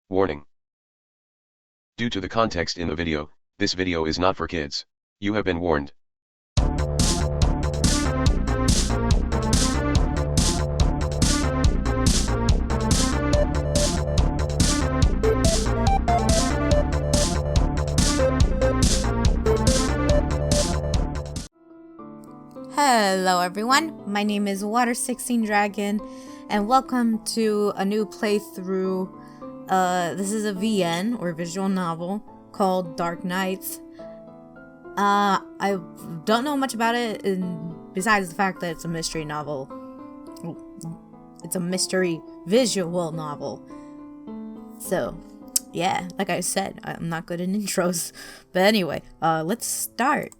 Warning. Due to the context in the video, this video is not for kids. You have been warned. Hello everyone, my name is Water16 Dragon, and welcome to a new playthrough. This is a VN, or visual novel, called Dark Nights. I don't know much about it, besides the fact that it's a mystery novel. It's a mystery visual novel. So, yeah, like I said, I'm not good at intros. But anyway, let's start.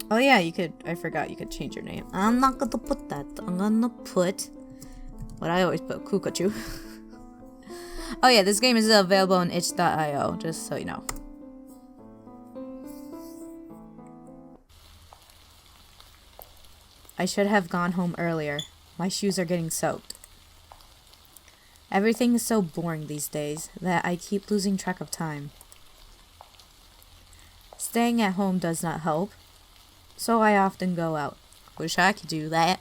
Oh yeah, I forgot you could change your name. I'm not gonna put that. I'm gonna put what I always put, Kukachu. Oh yeah, this game is available on itch.io, just so you know. I should have gone home earlier. My shoes are getting soaked. Everything is so boring these days that I keep losing track of time. Staying at home does not help, so I often go out. Wish I could do that.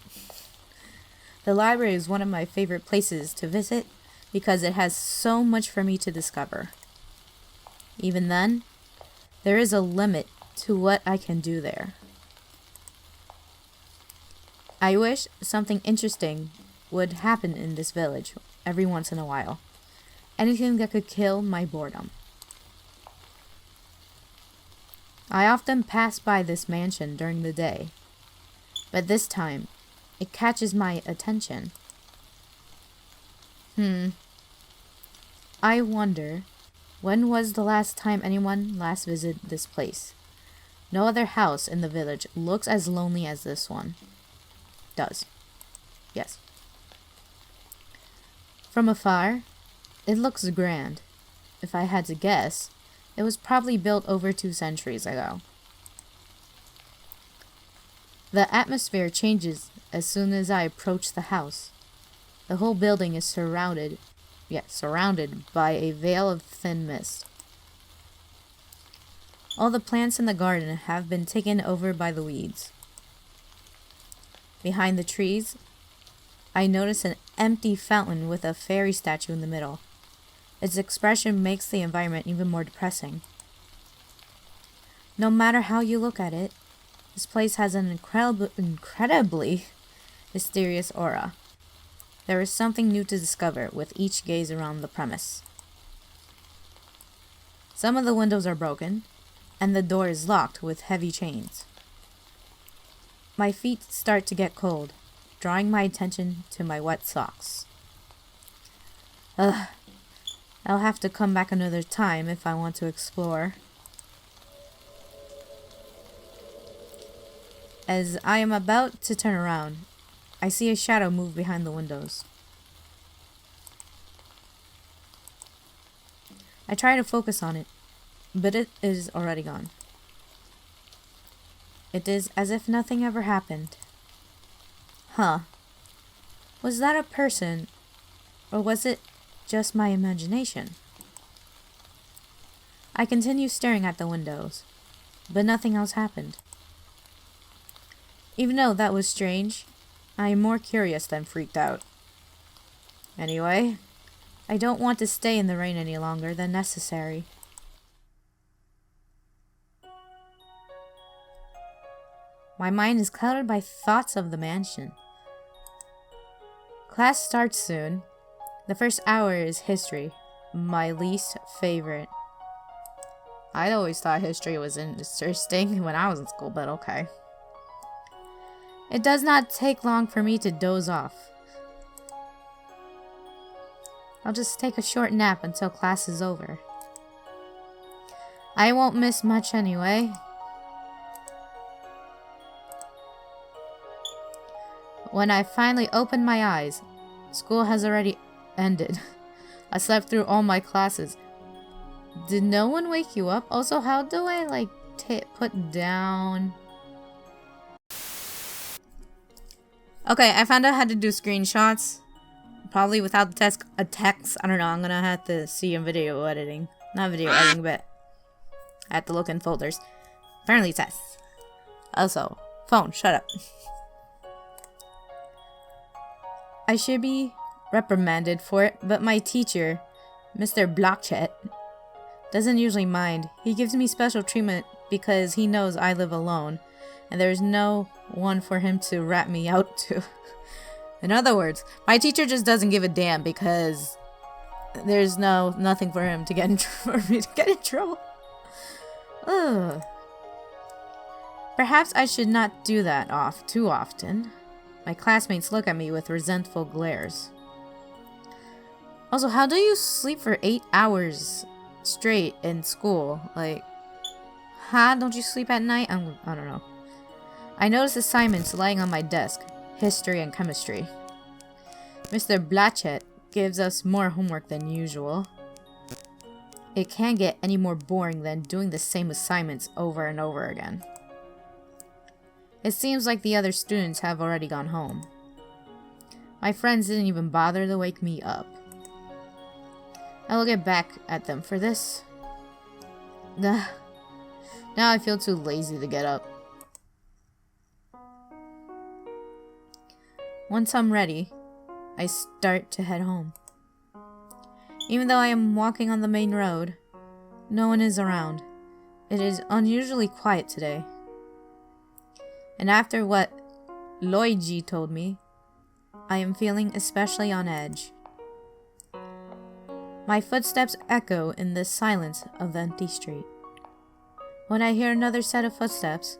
The library is one of my favorite places to visit because it has so much for me to discover. Even then, there is a limit to what I can do there. I wish something interesting would happen in this village every once in a while. Anything that could kill my boredom. I often pass by this mansion during the day, but this time, it catches my attention. I wonder, when was the last time anyone last visited this place? No other house in the village looks as lonely as this one. Does. Yes. From afar, it looks grand. If I had to guess, it was probably built over 2 centuries ago. The atmosphere changes as soon as I approach the house. The whole building is surrounded by a veil of thin mist. All the plants in the garden have been taken over by the weeds. Behind the trees, I notice an empty fountain with a fairy statue in the middle. Its expression makes the environment even more depressing. No matter how you look at it, this place has an incredibly mysterious aura. There is something new to discover with each gaze around the premise. Some of the windows are broken, and the door is locked with heavy chains. My feet start to get cold, drawing my attention to my wet socks. Ugh. I'll have to come back another time if I want to explore. As I am about to turn around, I see a shadow move behind the windows. I try to focus on it, but it is already gone. It is as if nothing ever happened. Huh. Was that a person, or was it just my imagination? I continue staring at the windows, but nothing else happened. Even though that was strange, I am more curious than freaked out. Anyway, I don't want to stay in the rain any longer than necessary. My mind is clouded by thoughts of the mansion. Class starts soon. The first hour is history, my least favorite. I always thought history was interesting when I was in school, but okay. It does not take long for me to doze off. I'll just take a short nap until class is over. I won't miss much anyway. When I finally open my eyes, school has already ended. I slept through all my classes. Did no one wake you up? Also, how do I put down? Okay, I found out how to do screenshots. Probably without a text. I don't know. I'm gonna have to see in video editing. Not video editing, but I have to look in folders. Apparently it says. Also, phone, shut up. I should be reprimanded for it, but my teacher, Mr. Blockchet, doesn't usually mind. He gives me special treatment because he knows I live alone, and there's no one for him to rat me out to. In other words, my teacher just doesn't give a damn because there's nothing for him to get in for me to get in trouble. Ugh. Perhaps I should not do that too often. My classmates look at me with resentful glares. Also, how do you sleep for 8 hours straight in school? Like, don't you sleep at night? I don't know. I notice assignments lying on my desk. History and chemistry. Mr. Blatchett gives us more homework than usual. It can't get any more boring than doing the same assignments over and over again. It seems like the other students have already gone home. My friends didn't even bother to wake me up. I will get back at them for this. Now I feel too lazy to get up. Once I'm ready, I start to head home. Even though I am walking on the main road, no one is around. It is unusually quiet today. And after what Luigi told me, I am feeling especially on edge. My footsteps echo in the silence of the empty street. When I hear another set of footsteps,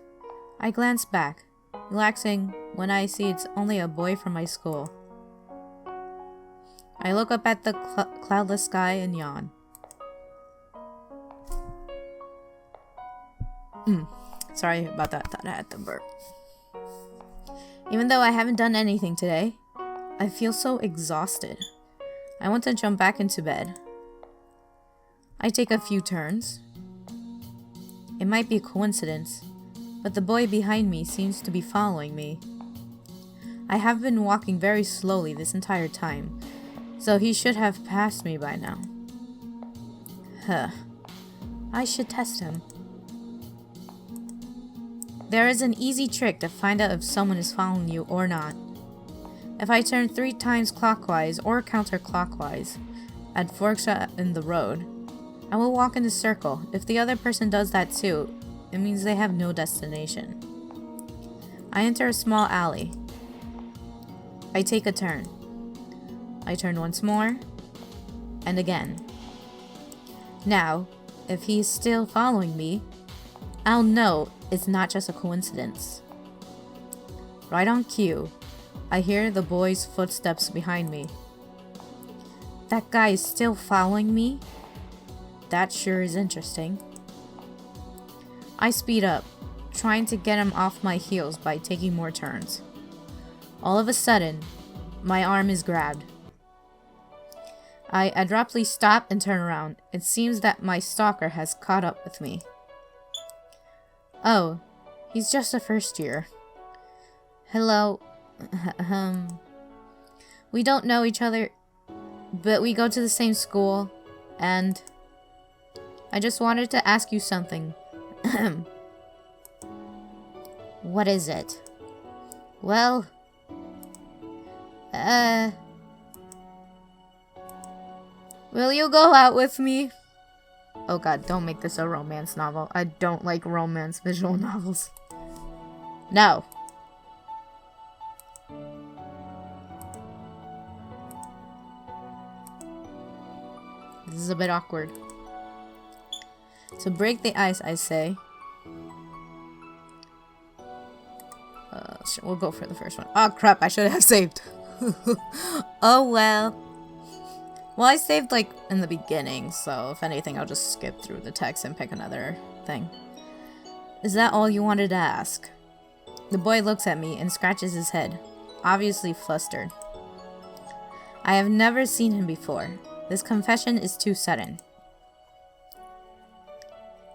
I glance back, relaxing when I see it's only a boy from my school. I look up at the cloudless sky and yawn. Sorry about that. Thought I had to burp. Even though I haven't done anything today, I feel so exhausted. I want to jump back into bed. I take a few turns. It might be a coincidence, but the boy behind me seems to be following me. I have been walking very slowly this entire time, so he should have passed me by now. I should test him. There is an easy trick to find out if someone is following you or not. If I turn 3 times clockwise or counterclockwise at forks in the road, I will walk in a circle. If the other person does that too, it means they have no destination. I enter a small alley. I take a turn. I turn once more, and again. Now, if he is still following me, I'll know it's not just a coincidence. Right on cue, I hear the boy's footsteps behind me. That guy is still following me? That sure is interesting. I speed up, trying to get him off my heels by taking more turns. All of a sudden, my arm is grabbed. I abruptly stop and turn around. It seems that my stalker has caught up with me. Oh, he's just a first year. Hello. We don't know each other, but we go to the same school, and I just wanted to ask you something. What is it? Well, will you go out with me? Oh god, don't make this a romance novel. I don't like romance visual novels. No. This is a bit awkward. To break the ice, I say. We'll go for the first one. Oh crap, I should have saved. Oh well. Well, I saved like in the beginning, so if anything, I'll just skip through the text and pick another thing. Is that all you wanted to ask? The boy looks at me and scratches his head, obviously flustered. I have never seen him before. This confession is too sudden.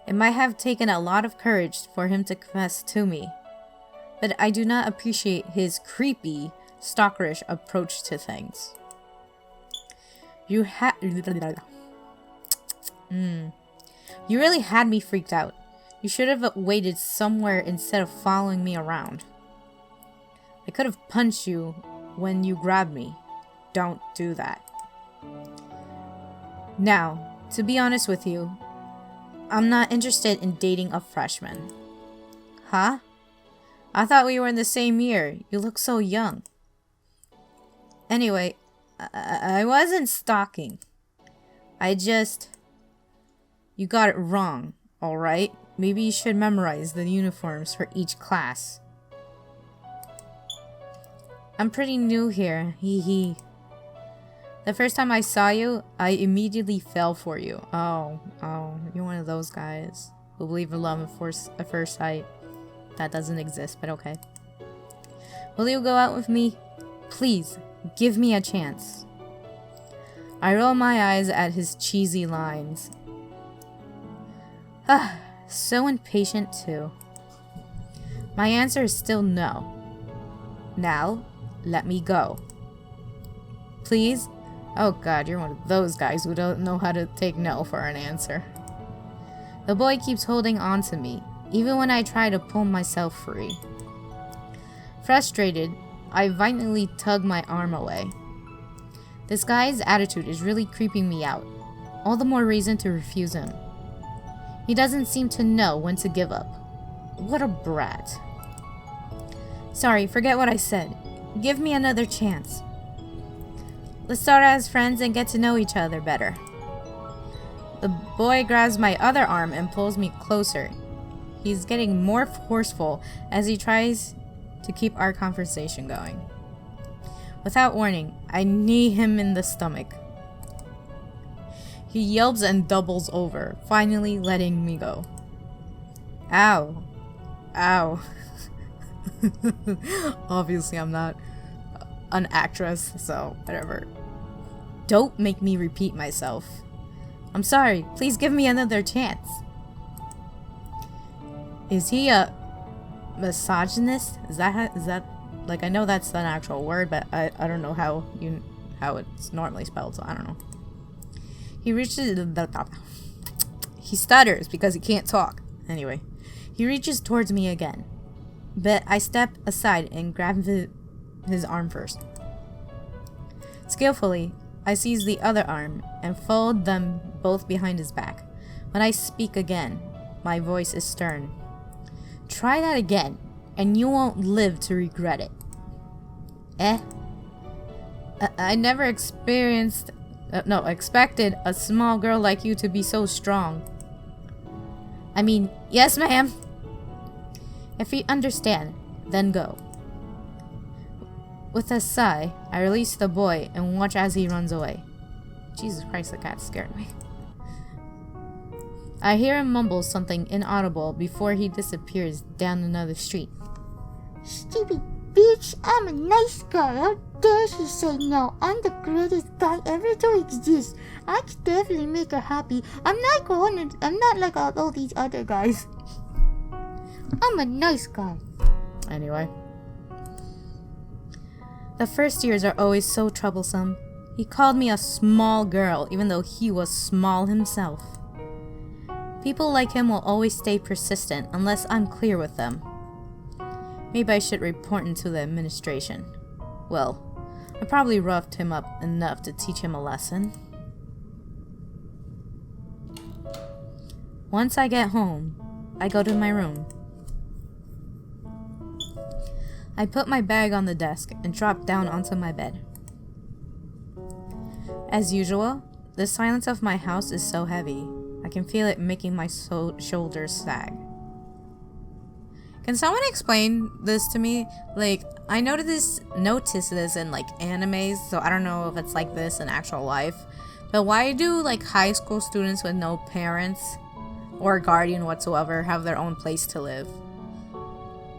It might have taken a lot of courage for him to confess to me, but I do not appreciate his creepy, stalkerish approach to things. You really had me freaked out. You should have waited somewhere instead of following me around. I could have punched you when you grabbed me. Don't do that. Now, to be honest with you, I'm not interested in dating a freshman. Huh? I thought we were in the same year. You look so young. Anyway, I wasn't stalking. You got it wrong, alright? Maybe you should memorize the uniforms for each class. I'm pretty new here, hee hee. The first time I saw you, I immediately fell for you. Oh, you're one of those guys who believe in love at first sight. That doesn't exist, but okay. Will you go out with me? Please, give me a chance. I roll my eyes at his cheesy lines. So impatient too. My answer is still no. Now, let me go. Please? Oh god, you're one of those guys who don't know how to take no for an answer. The boy keeps holding on to me, even when I try to pull myself free. Frustrated, I violently tug my arm away. This guy's attitude is really creeping me out. All the more reason to refuse him. He doesn't seem to know when to give up. What a brat. Sorry, forget what I said. Give me another chance. Let's start as friends and get to know each other better. The boy grabs my other arm and pulls me closer. He's getting more forceful as he tries to keep our conversation going. Without warning, I knee him in the stomach. He yelps and doubles over, finally letting me go. Ow. Ow. Obviously, I'm not an actress, so whatever. Don't make me repeat myself. I'm sorry, please give me another chance. Is he a misogynist? Is that like, I know that's an actual word, but I don't know how it's normally spelled, so I don't know. He stutters because he can't talk. Anyway, he reaches towards me again, but I step aside and grab his arm first. Skillfully, I seize the other arm and fold them both behind his back. When I speak again, my voice is stern. Try that again, and you won't live to regret it. I never expected a small girl like you to be so strong. I mean, yes, ma'am. If you understand, then go. With a sigh, I release the boy and watch as he runs away. Jesus Christ, the cat scared me. I hear him mumble something inaudible before he disappears down another street. Stupid bitch, I'm a nice guy. How dare she say no? I'm the greatest guy ever to exist. I could definitely make her happy. I'm not like all these other guys. I'm a nice guy. Anyway. The first years are always so troublesome. He called me a small girl, even though he was small himself. People like him will always stay persistent unless I'm clear with them. Maybe I should report him to the administration. Well, I probably roughed him up enough to teach him a lesson. Once I get home, I go to my room. I put my bag on the desk and drop down onto my bed. As usual, the silence of my house is so heavy. I can feel it making my shoulders sag. Can someone explain this to me? Like, I notice this in like animes, so I don't know if it's like this in actual life. But why do like high school students with no parents or guardian whatsoever have their own place to live?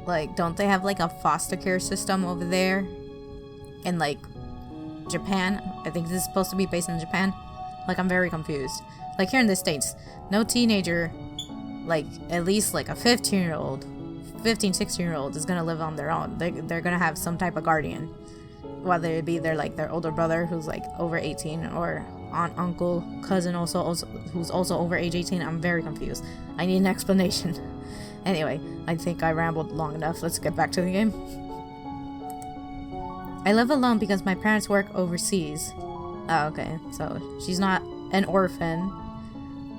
Like, don't they have like a foster care system over there? In like Japan? I think this is supposed to be based in Japan. Like, I'm very confused. Like here in the States, no teenager, like at least like a 16-year-old is gonna live on their own. They're gonna have some type of guardian, whether it be their older brother who's like over 18 or aunt, uncle, cousin also who's also over age 18? I'm very confused. I need an explanation. Anyway, I think I rambled long enough. Let's get back to the game. I live alone because my parents work overseas. Oh, okay. So she's not an orphan.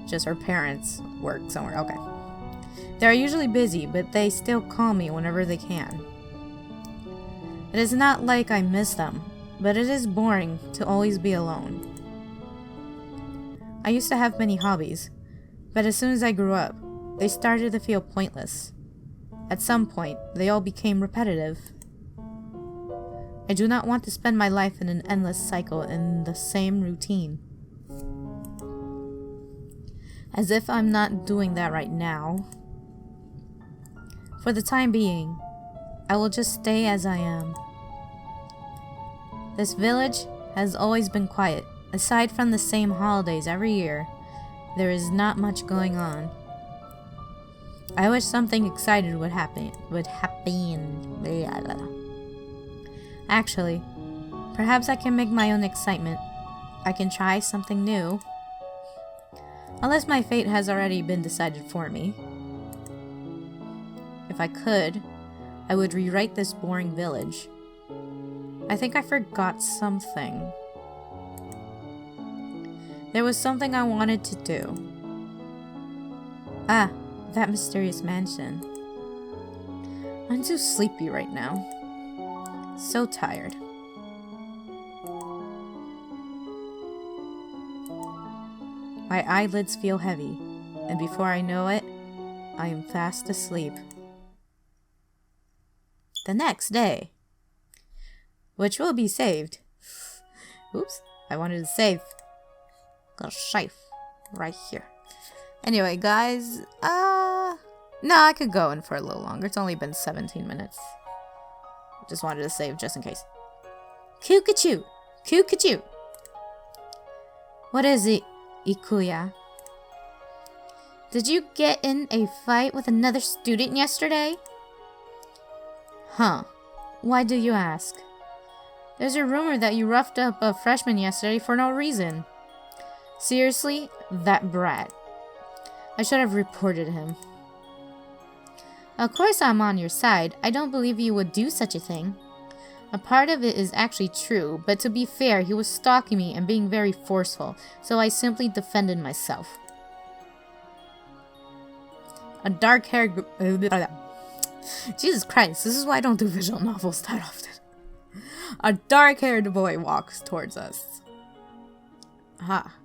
Just her parents work somewhere. Okay. They're usually busy, but they still call me whenever they can. It is not like I miss them, but it is boring to always be alone. I used to have many hobbies, but as soon as I grew up, they started to feel pointless. At some point, they all became repetitive. I do not want to spend my life in an endless cycle in the same routine. As if I'm not doing that right now. For the time being, I will just stay as I am. This village has always been quiet. Aside from the same holidays every year, there is not much going on. I wish something exciting would happen. Actually, perhaps I can make my own excitement. I can try something new. Unless my fate has already been decided for me. If I could, I would rewrite this boring village. I think I forgot something. There was something I wanted to do. Ah, that mysterious mansion. I'm too sleepy right now. So tired. My eyelids feel heavy, and before I know it, I am fast asleep. The next day, which will be saved. Oops, I wanted to save. Got save right here. Anyway, guys, no, I could go in for a little longer. It's only been 17 minutes. Just wanted to save just in case. Kukachoo! Kukachoo! What is it, Ikuya? Did you get in a fight with another student yesterday? Huh. Why do you ask? There's a rumor that you roughed up a freshman yesterday for no reason. Seriously? That brat. I should have reported him. Of course I'm on your side. I don't believe you would do such a thing. A part of it is actually true, but to be fair, he was stalking me and being very forceful, so I simply defended myself. A dark-haired... Jesus Christ, this is why I don't do visual novels that often. A dark-haired boy walks towards us. Ha.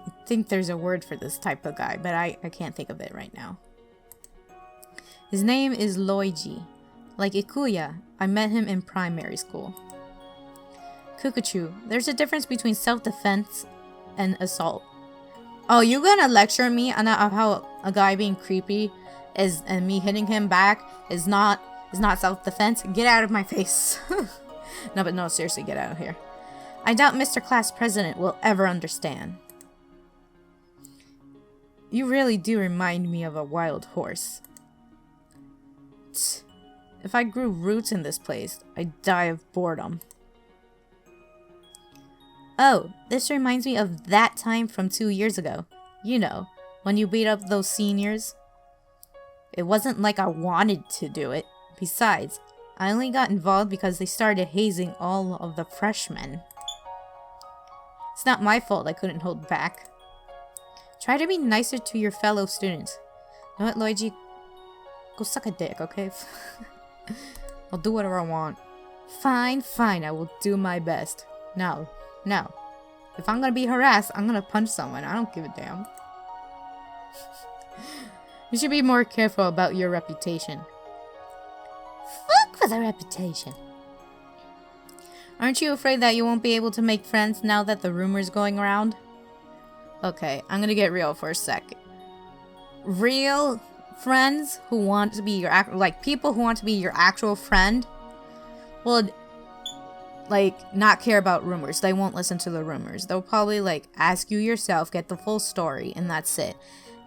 I think there's a word for this type of guy, but I can't think of it right now. His name is Loiji. Like Ikuya, I met him in primary school. Kukachu, there's a difference between self-defense and assault. Oh, you gonna lecture me on how a guy being creepy is and me hitting him back is not self-defense? Get out of my face. No, seriously, get out of here. I doubt Mr. Class President will ever understand. You really do remind me of a wild horse. Tch. If I grew roots in this place, I'd die of boredom. Oh, this reminds me of that time from 2 years ago. You know, when you beat up those seniors. It wasn't like I wanted to do it. Besides, I only got involved because they started hazing all of the freshmen. It's not my fault I couldn't hold back. Try to be nicer to your fellow students. You know what, Loiji? Go suck a dick, okay? I'll do whatever I want. Fine, I will do my best. No. If I'm gonna be harassed, I'm gonna punch someone. I don't give a damn. You should be more careful about your reputation. Fuck for the reputation. Aren't you afraid that you won't be able to make friends now that the rumor's going around? Okay, I'm gonna get real for a second. Real friends who want to be your people who want to be your actual friend will not care about rumors. They won't listen to the rumors. They'll probably ask you yourself, get the full story, and that's it.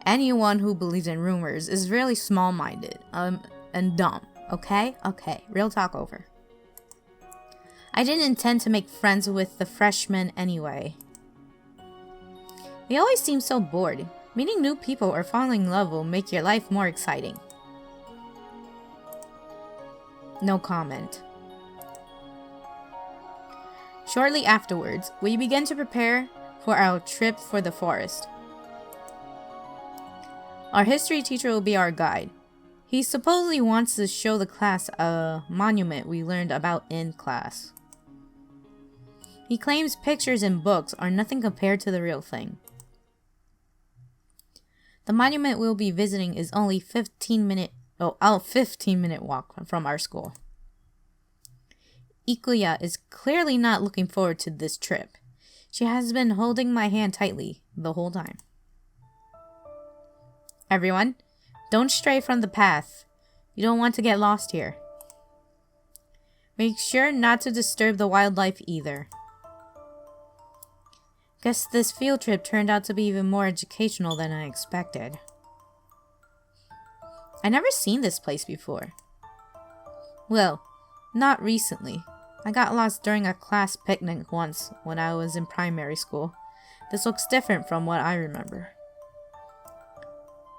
Anyone who believes in rumors is really small-minded and dumb. Okay, real talk over. I didn't intend to make friends with the freshmen anyway. You always seem so bored. Meeting new people or falling in love will make your life more exciting. No comment. Shortly afterwards, we begin to prepare for our trip for the forest. Our history teacher will be our guide. He supposedly wants to show the class a monument we learned about in class. He claims pictures in books are nothing compared to the real thing. The monument we'll be visiting is only 15-minute walk from our school. Ikuya is clearly not looking forward to this trip. She has been holding my hand tightly the whole time. Everyone, don't stray from the path. You don't want to get lost here. Make sure not to disturb the wildlife either. Guess this field trip turned out to be even more educational than I expected. I never seen this place before. Well, not recently. I got lost during a class picnic once when I was in primary school. This looks different from what I remember.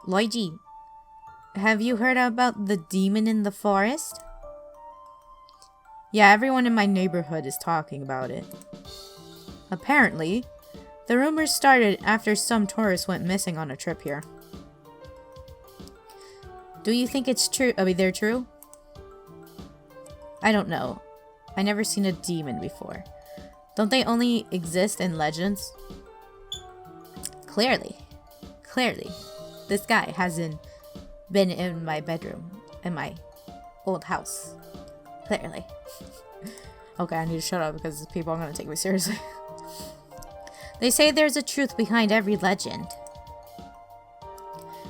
Luigi, have you heard about the demon in the forest? Yeah, everyone in my neighborhood is talking about it. Apparently, the rumors started after some tourists went missing on a trip here. Do you think it's true? They're true? I don't know. I never seen a demon before. Don't they only exist in legends? Clearly. This guy hasn't been in my bedroom in my old house. Clearly. Okay, I need to shut up because people are gonna take me seriously. They say there's a truth behind every legend.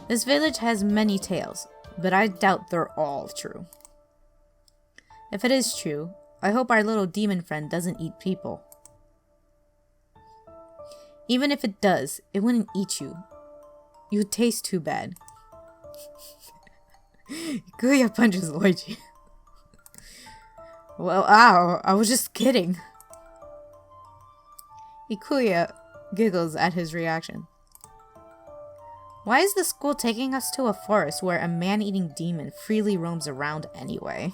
This village has many tales, but I doubt they're all true. If it is true, I hope our little demon friend doesn't eat people. Even if it does, it wouldn't eat you. You would taste too bad. Ikuya punches Luigi. Well, ow, I was just kidding. Ikuya giggles at his reaction. Why is the school taking us to a forest where a man-eating demon freely roams around anyway?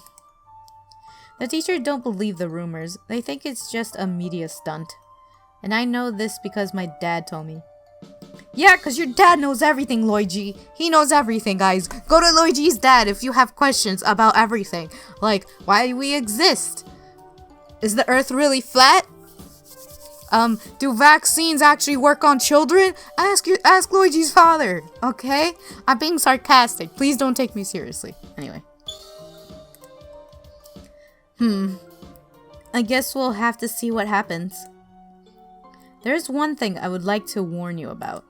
The teachers don't believe the rumors. They think it's just a media stunt. And I know this because my dad told me. Yeah, because your dad knows everything, Luigi. He knows everything, guys. Go to Luigi's dad if you have questions about everything. Like, why do we exist? Is the earth really flat? Do vaccines actually work on children? Ask Luigi's father, okay? I'm being sarcastic. Please don't take me seriously. Anyway. I guess we'll have to see what happens. There's one thing I would like to warn you about.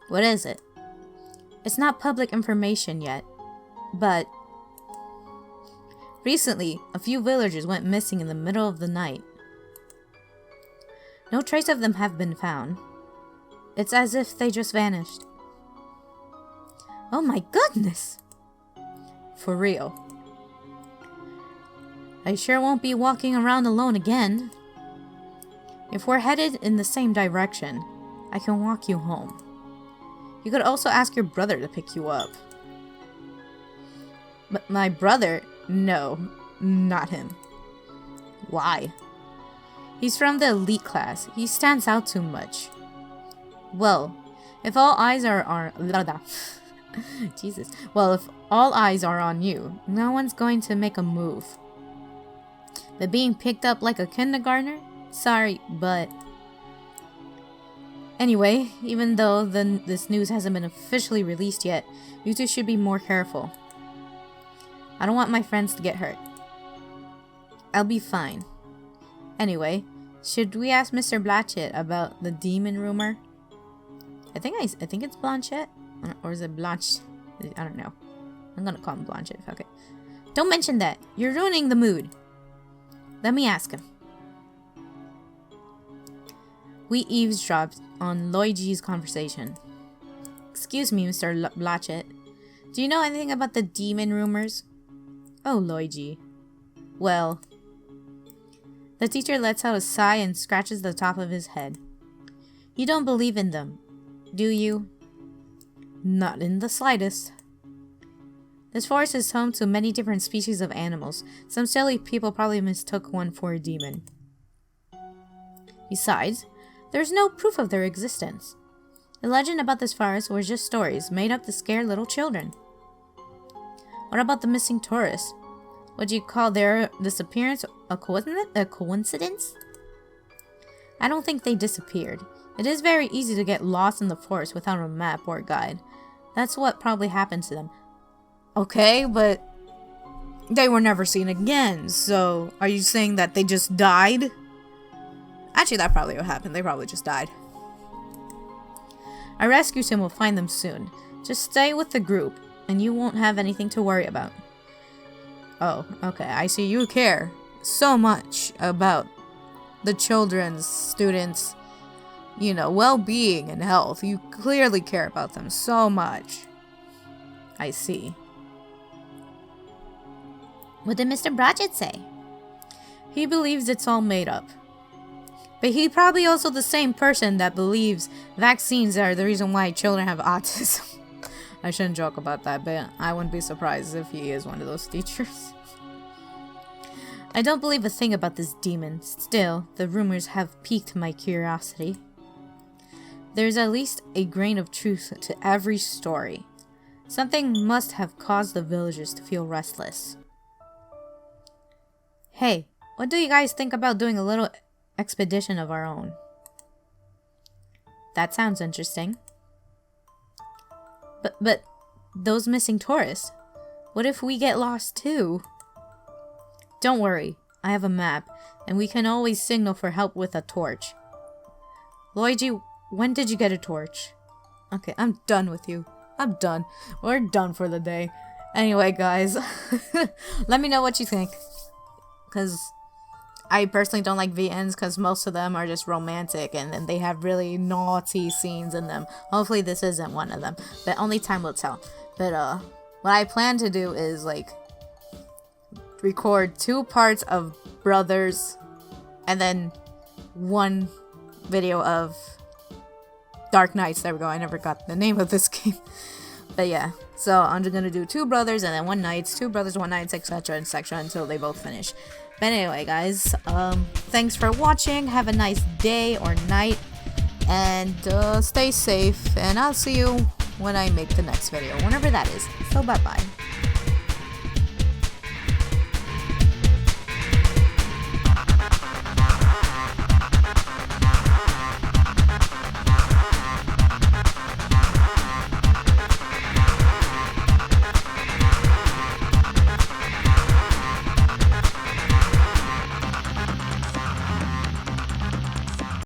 What is it? It's not public information yet, but recently, a few villagers went missing in the middle of the night. No trace of them have been found. It's as if they just vanished. Oh my goodness! For real. I sure won't be walking around alone again. If we're headed in the same direction, I can walk you home. You could also ask your brother to pick you up. But my brother? No, not him. Why? He's from the elite class. He stands out too much. Well, if all eyes are on... Jesus. Well, if all eyes are on you, no one's going to make a move. But being picked up like a kindergartner? Sorry, but... Anyway, even though this news hasn't been officially released yet, you two should be more careful. I don't want my friends to get hurt. I'll be fine. Anyway, should we ask Mr. Blanchett about the demon rumor? I think it's Blanchett, or is it Blanche? I don't know. I'm gonna call him Blanchett. Okay. Don't mention that. You're ruining the mood. Let me ask him. We eavesdropped on Luigi's conversation. Excuse me, Mr. Blanchett. Do you know anything about the demon rumors? Oh, Luigi. Well... The teacher lets out a sigh and scratches the top of his head. You don't believe in them, do you? Not in the slightest. This forest is home to many different species of animals. Some silly people probably mistook one for a demon. Besides, there's no proof of their existence. The legend about this forest was just stories made up to scare little children. What about the missing tourists? Would you call their disappearance a coincidence? I don't think they disappeared. It is very easy to get lost in the forest without a map or a guide. That's what probably happened to them. Okay, but they were never seen again, so are you saying that they just died? Actually, that probably what happened. They probably just died. Our rescue team will find them soon. Just stay with the group, and you won't have anything to worry about. Oh, okay. I see you care so much about the children's, students', well-being and health. You clearly care about them so much. I see. What did Mr. Bratchett say? He believes it's all made up. But he's probably also the same person that believes vaccines are the reason why children have autism. I shouldn't joke about that, but I wouldn't be surprised if he is one of those teachers. I don't believe a thing about this demon. Still, the rumors have piqued my curiosity. There's at least a grain of truth to every story. Something must have caused the villagers to feel restless. Hey, what do you guys think about doing a little expedition of our own? That sounds interesting. But those missing tourists, what if we get lost too? Don't worry, I have a map, and we can always signal for help with a torch. Luigi, when did you get a torch? Okay, I'm done with you. I'm done. We're done for the day. Anyway, guys, let me know what you think. Because I personally don't like VNs because most of them are just romantic and then they have really naughty scenes in them. Hopefully this isn't one of them, but only time will tell. But what I plan to do is like record 2 parts of Brothers and then 1 video of Dark Knights. There we go. I never got the name of this game. But yeah, so I'm just gonna do 2 Brothers and then 1 Knights, 2 Brothers, 1 Knights, etc. until they both finish. But anyway, guys, thanks for watching. Have a nice day or night, and stay safe. And I'll see you when I make the next video, whenever that is. So bye bye.